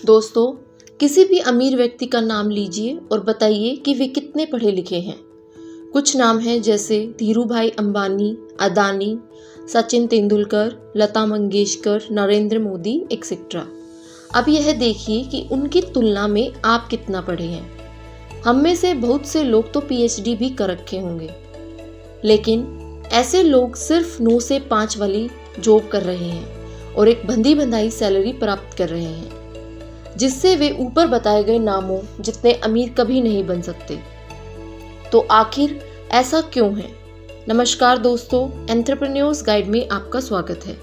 दोस्तों, किसी भी अमीर व्यक्ति का नाम लीजिए और बताइए कि वे कितने पढ़े लिखे हैं। कुछ नाम हैं जैसे धीरूभाई अंबानी, अदानी, सचिन तेंदुलकर, लता मंगेशकर, नरेंद्र मोदी एक्सेट्रा। अब यह देखिए कि उनकी तुलना में आप कितना पढ़े हैं। हम में से बहुत से लोग तो पीएचडी भी कर रखे होंगे, लेकिन ऐसे लोग सिर्फ 9 से 5 वाली जॉब कर रहे हैं और एक बंधी बंधाई सैलरी प्राप्त कर रहे हैं, जिससे वे ऊपर बताए गए नामों जितने अमीर कभी नहीं बन सकते। तो आखिर ऐसा क्यों है? नमस्कार दोस्तों, एंटरप्रेन्योर्स गाइड में आपका स्वागत है।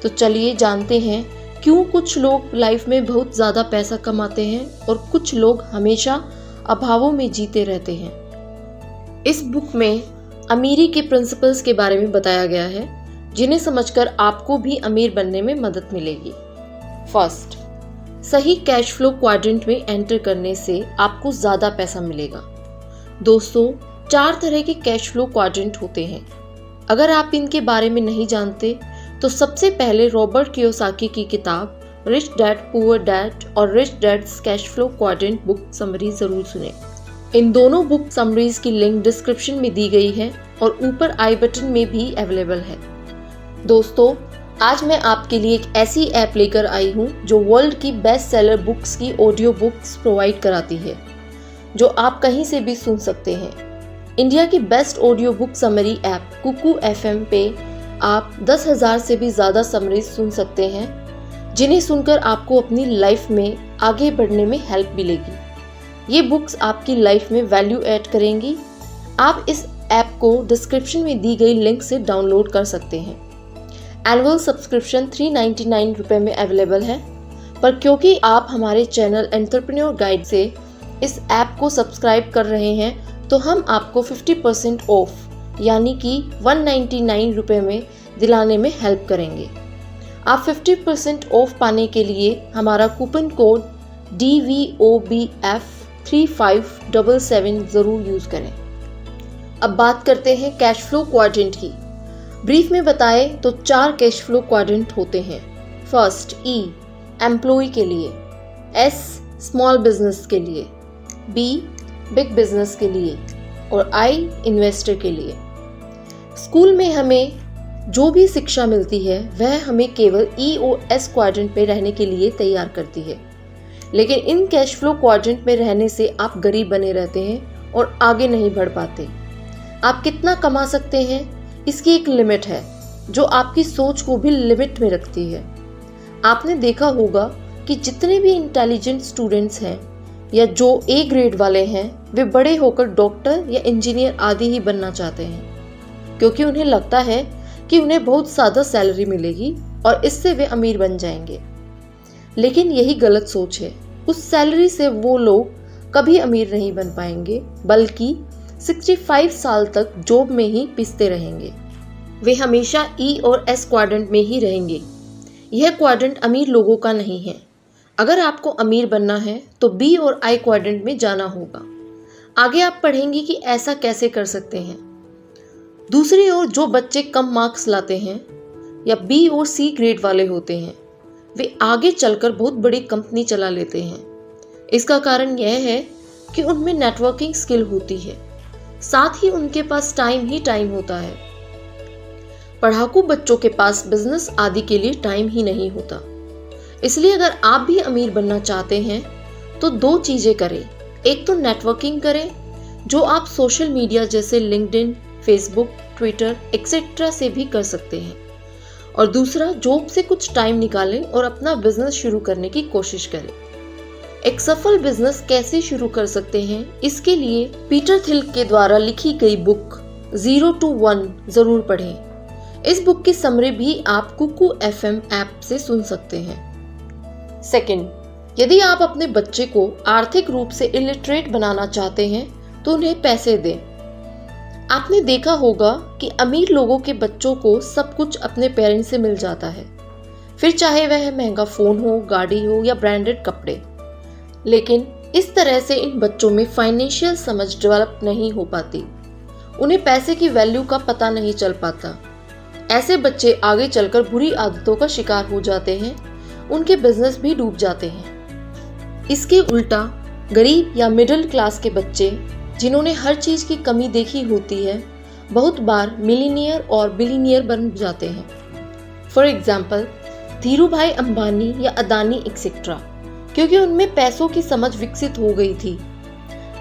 तो चलिए जानते हैं क्यों कुछ लोग लाइफ में बहुत ज़्यादा पैसा कमाते हैं और कुछ लोग हमेशा अभावों में जीते रहते हैं। इस बुक में अमीरी के प्रिंसिपल्स के बारे में बताया गया है, जिन्हें समझकर आपको भी अमीर बनने में मदद मिलेगी। फर्स्ट, सही कैश फ्लो क्वाड्रेंट में एंटर करने से आपको ज़्यादा पैसा मिलेगा। दोस्तों, 4 तरह के कैश फ्लो क्वाड्रेंट होते हैं। अगर आप इनके बारे में नहीं जानते तो सबसे पहले रॉबर्ट कियोसाकी की किताब रिच डैड पुअर डैड और rich dad's cash flow quadrant book summary जरूर सुनें। इन दोनों बुक समरीज की लिंक डिस्क्रिप्शन में दी गई है और ऊपर आई बटन में भी अवेलेबल है। दोस्तों, आज मैं आपके लिए एक ऐसी ऐप लेकर आई हूँ जो वर्ल्ड की बेस्ट सेलर बुक्स की ऑडियो बुक्स प्रोवाइड कराती है, जो आप कहीं से भी सुन सकते हैं। इंडिया की best audio book summary app Kuku FM पे आप 10,000 से भी ज़्यादा समरीज सुन सकते हैं, जिन्हें सुनकर आपको अपनी लाइफ में आगे बढ़ने में हेल्प मिलेगी। ये बुक्स आपकी लाइफ में वैल्यू ऐड करेंगी। आप इस ऐप को डिस्क्रिप्शन में दी गई लिंक से डाउनलोड कर सकते हैं। एनुअल सब्सक्रिप्शन 399 रुपये में अवेलेबल है, पर क्योंकि आप हमारे चैनल एंटरप्रेन्योर गाइड से इस ऐप को सब्सक्राइब कर रहे हैं, तो हम आपको 50% ऑफ यानी कि 199 रुपये में दिलाने में हेल्प करेंगे। आप 50% ऑफ पाने के लिए हमारा कूपन कोड DVOBF3577 ज़रूर यूज़ करें। अब बात करते हैं कैश फ्लो क्वाड्रेंट की। ब्रीफ में बताएं तो 4 कैश फ्लो क्वाड्रेंट होते हैं। फर्स्ट, E एम्प्लॉय के लिए, S स्मॉल बिजनेस के लिए, B बिग बिजनेस के लिए और I इन्वेस्टर के लिए। स्कूल में हमें जो भी शिक्षा मिलती है वह हमें केवल E और S क्वाड्रेंट में रहने के लिए तैयार करती है, लेकिन इन कैश फ्लो क्वाड्रेंट में रहने से आप गरीब बने रहते हैं और आगे नहीं बढ़ पाते। आप कितना कमा सकते हैं, इसकी एक लिमिट है जो आपकी सोच को भी लिमिट में रखती है। आपने देखा होगा कि जितने भी इंटेलिजेंट स्टूडेंट्स हैं या जो A ग्रेड वाले हैं, वे बड़े होकर डॉक्टर या इंजीनियर आदि ही बनना चाहते हैं, क्योंकि उन्हें लगता है कि उन्हें बहुत ज़्यादा सैलरी मिलेगी और इससे वे अमीर बन जाएंगे। लेकिन यही गलत सोच है। उस सैलरी से वो लोग कभी अमीर नहीं बन पाएंगे, बल्कि 65 साल तक जॉब में ही पिसते रहेंगे। वे हमेशा E और S क्वाड्रेंट में ही रहेंगे। यह क्वाड्रेंट अमीर लोगों का नहीं है। अगर आपको अमीर बनना है तो B और I क्वाड्रेंट में जाना होगा। आगे आप पढ़ेंगे कि ऐसा कैसे कर सकते हैं। दूसरी ओर जो बच्चे कम मार्क्स लाते हैं या B और C ग्रेड वाले होते हैं, वे आगे चलकर बहुत बड़ी कंपनी चला लेते हैं। इसका कारण यह है कि उनमें नेटवर्किंग स्किल होती है, साथ ही उनके पास टाइम ही टाइम होता है। पढ़ाकू बच्चों के पास बिजनेस आदि के लिए टाइम ही नहीं होता। इसलिए अगर आप भी अमीर बनना चाहते हैं तो 2 चीजें करें। एक तो नेटवर्किंग करें, जो आप सोशल मीडिया जैसे लिंक्डइन, फेसबुक, ट्विटर एक्सेट्रा से भी कर सकते हैं। और दूसरा, जॉब से कुछ टाइम निकालें और अपना बिजनेस शुरू करने की कोशिश करें। एक सफल बिजनेस कैसे शुरू कर सकते हैं, इसके लिए पीटर थिल के द्वारा लिखी गई बुक 0 to 1 जरूर पढ़ें। इस बुक की समरी भी आप कुकू एफएम ऐप से सुन सकते हैं। सेकंड, यदि आप अपने बच्चे को आर्थिक रूप से इलिटरेट बनाना चाहते हैं तो उन्हें पैसे दें। आपने देखा होगा कि अमीर लोगों के बच्चों को सब कुछ अपने पेरेंट्स से मिल जाता है, फिर चाहे वह महंगा फोन हो, गाड़ी हो या ब्रांडेड कपड़े। लेकिन इस तरह से इन बच्चों में फाइनेंशियल समझ डेवलप नहीं हो पाती। उन्हें पैसे की वैल्यू का पता नहीं चल पाता। ऐसे बच्चे आगे चलकर बुरी आदतों का शिकार हो जाते हैं, उनके बिजनेस भी डूब जाते हैं। इसके उल्टा गरीब या मिडिल क्लास के बच्चे जिन्होंने हर चीज़ की कमी देखी होती है बहुत बार मिलीनियर और बिलीनियर बन जाते हैं। फॉर एग्जाम्पल धीरू भाई अंबानी या अदानी एक्सेट्रा, क्योंकि उनमें पैसों की समझ विकसित हो गई थी।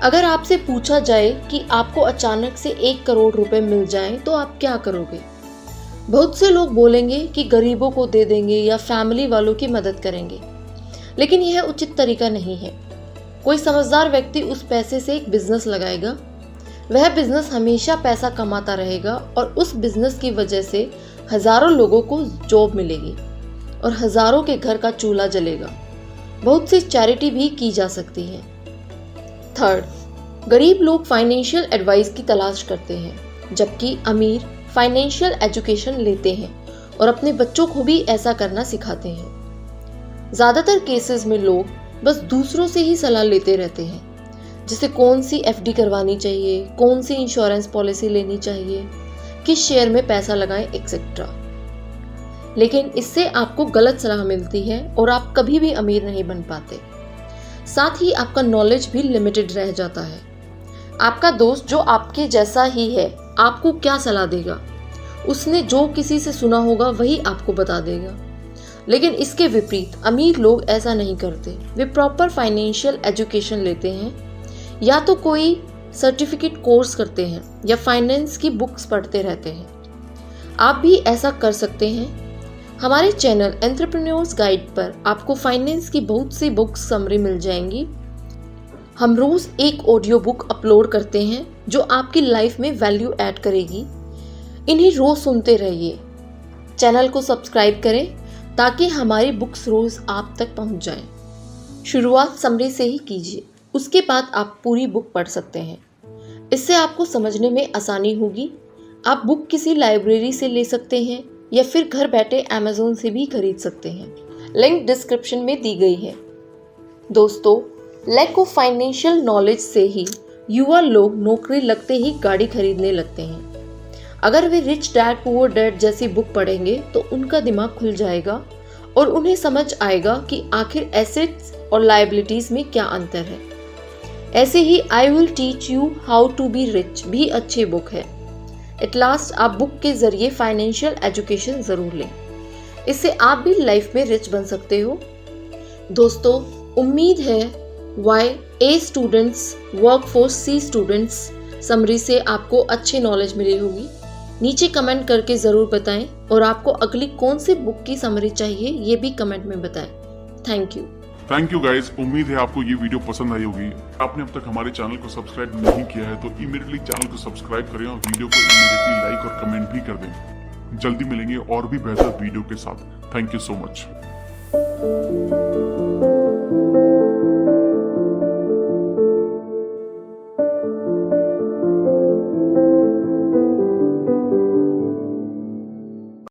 अगर आपसे पूछा जाए कि आपको अचानक से 1 करोड़ रुपए मिल जाए तो आप क्या करोगे? बहुत से लोग बोलेंगे कि गरीबों को दे देंगे या फैमिली वालों की मदद करेंगे, लेकिन यह उचित तरीका नहीं है। कोई समझदार व्यक्ति उस पैसे से एक बिजनेस लगाएगा। वह बिजनेस हमेशा पैसा कमाता रहेगा और उस बिजनेस की वजह से हजारों लोगों को जॉब मिलेगी और हजारों के घर का चूल्हा जलेगा। बहुत सी चैरिटी भी की जा सकती है। थर्ड, गरीब लोग फाइनेंशियल एडवाइस की तलाश करते हैं, जबकि अमीर फाइनेंशियल एजुकेशन लेते हैं और अपने बच्चों को भी ऐसा करना सिखाते हैं। ज़्यादातर केसेस में लोग बस दूसरों से ही सलाह लेते रहते हैं, जैसे कौन सी एफडी करवानी चाहिए, कौन सी इंश्योरेंस पॉलिसी लेनी चाहिए, किस शेयर में पैसा लगाएं, एक्सेट्रा। लेकिन इससे आपको गलत सलाह मिलती है और आप कभी भी अमीर नहीं बन पाते। साथ ही आपका नॉलेज भी लिमिटेड रह जाता है। आपका दोस्त जो आपके जैसा ही है आपको क्या सलाह देगा? उसने जो किसी से सुना होगा वही आपको बता देगा। लेकिन इसके विपरीत अमीर लोग ऐसा नहीं करते। वे प्रॉपर फाइनेंशियल एजुकेशन लेते हैं, या तो कोई सर्टिफिकेट कोर्स करते हैं या फाइनेंस की बुक्स पढ़ते रहते हैं। आप भी ऐसा कर सकते हैं। हमारे चैनल एंटरप्रेन्योर्स गाइड पर आपको फाइनेंस की बहुत सी बुक्स समरी मिल जाएंगी। हम रोज एक ऑडियो बुक अपलोड करते हैं जो आपकी लाइफ में वैल्यू ऐड करेगी। इन्हें रोज सुनते रहिए। चैनल को सब्सक्राइब करें ताकि हमारी बुक्स रोज आप तक पहुंच जाएं। शुरुआत समरी से ही कीजिए, उसके बाद आप पूरी बुक पढ़ सकते हैं। इससे आपको समझने में आसानी होगी। आप बुक किसी लाइब्रेरी से ले सकते हैं या फिर घर बैठे अमेज़न से भी खरीद सकते हैं। लिंक डिस्क्रिप्शन में दी गई है। दोस्तों, लैक ऑफ फाइनेंशियल नॉलेज से ही युवा लोग नौकरी लगते ही गाड़ी खरीदने लगते हैं। अगर वे रिच डैड पुअर डैड जैसी बुक पढ़ेंगे तो उनका दिमाग खुल जाएगा और उन्हें समझ आएगा कि आखिर एसेट्स और लायबिलिटीज में क्या अंतर है। ऐसे ही I will teach you how to be rich भी अच्छी बुक है। एट लास्ट आप बुक के जरिए फाइनेंशियल एजुकेशन जरूर लें, इससे आप भी लाइफ में रिच बन सकते हो। दोस्तों, उम्मीद है why A students work for C students summary से आपको अच्छी नॉलेज मिली होगी। नीचे कमेंट करके ज़रूर बताएं और आपको अगली कौन सी बुक की समरी चाहिए ये भी कमेंट में बताएं। Thank you guys. उम्मीद है आपको ये वीडियो पसंद आई होगी। आपने अब तक हमारे चैनल को सब्सक्राइब नहीं किया है तो इमीडिएटली चैनल को सब्सक्राइब करें और वीडियो को इमीडिएटली लाइक और कमेंट भी कर दें। जल्दी मिलेंगे और भी बेहतर वीडियो के साथ। Thank you so much.